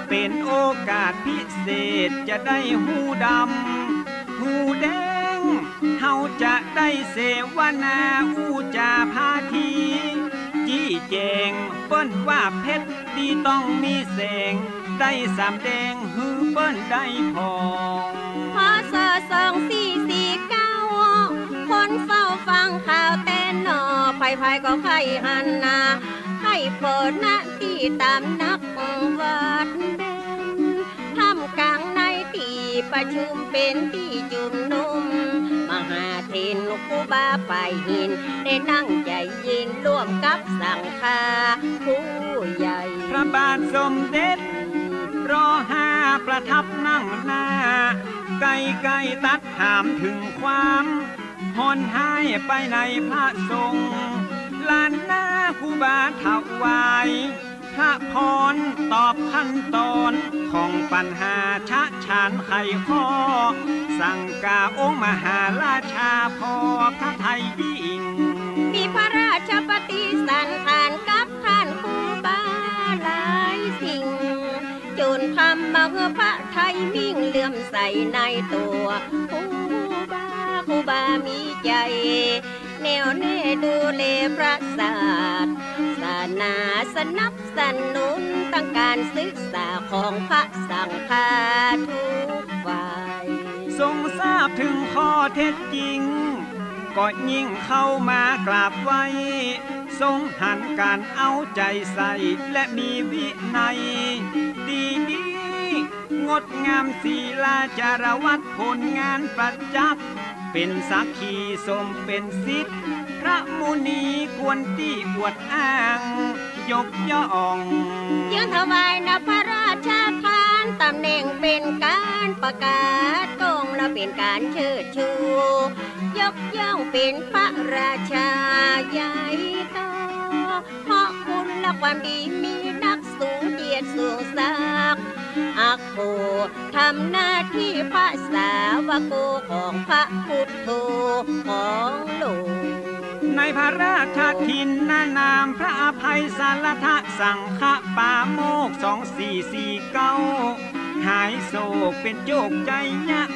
เป็นโอกาสพิเศษจะได้หูดำหูแดงเฮาจะได้เสวนาอูจาพาทีจี้แจงเปิ้นว่าเพชรดีต้องมีแสงได้สำแดงฮือเปิ้นได้พอพศ2449คนเฝ้าฟังข่าวแต่นอไผก็ไข่หันนาให้เปิดหน้าที่ตามนักวัดเด่นทำกลางในที่ประชุมเป็นที่จุมนุมมหาเทนครูบาไปหินได้นั่งใจเย็นร่วมกับสังฆาผู้ใหญ่พระบาทสมเด็จร.5ประทับนั่งหน้าไกลตัดถามถึงความหอนหายไปในพระทรงฆ์ลานหน้าครูบาถวายพระพรตอบขั้นตอนของปัญหาชะชานไขข้อสั่งกาองค์มหาราชาพอพระไทยยิ่งมีพระราชปฏิสันทานกับท่านครูบาหลายสิ่งจนทำมาเพื่อพระไทยมิ่งเลื่อมใสในตัวครูบามีใจแนวแน่ดูแลพระศาสนาสนับสนุนตั้งการศึกษาของพระสังฆาทุกฝ่ายทรงทราบถึงข้อเท็จจริงก็ยิ่งเข้ามากราบไหว้ทรงหันการเอาใจใส่และมีวินัยดีงดงามศีลาจารวัดผลงานประจับเป็นสักขีสมเป็นสิทธิพระมุนีควรที่อวดอ้างยกย่องยืนถวายนพระราชทานตำแหน่งเป็นการประกาศกงและเป็นการเชิดชูยกย่องเป็นพระราชาใหญ่โตเพราะคุณและความดีมีนักสูงเกียรติสูงศักดิ์อักโขทำหน้าที่พระสาวกของพระพุทโธของหลวงในพระราชทินนามพระอภัยสารทะสังฆปาโมก2449หายโศกเป็นโจกใจยัก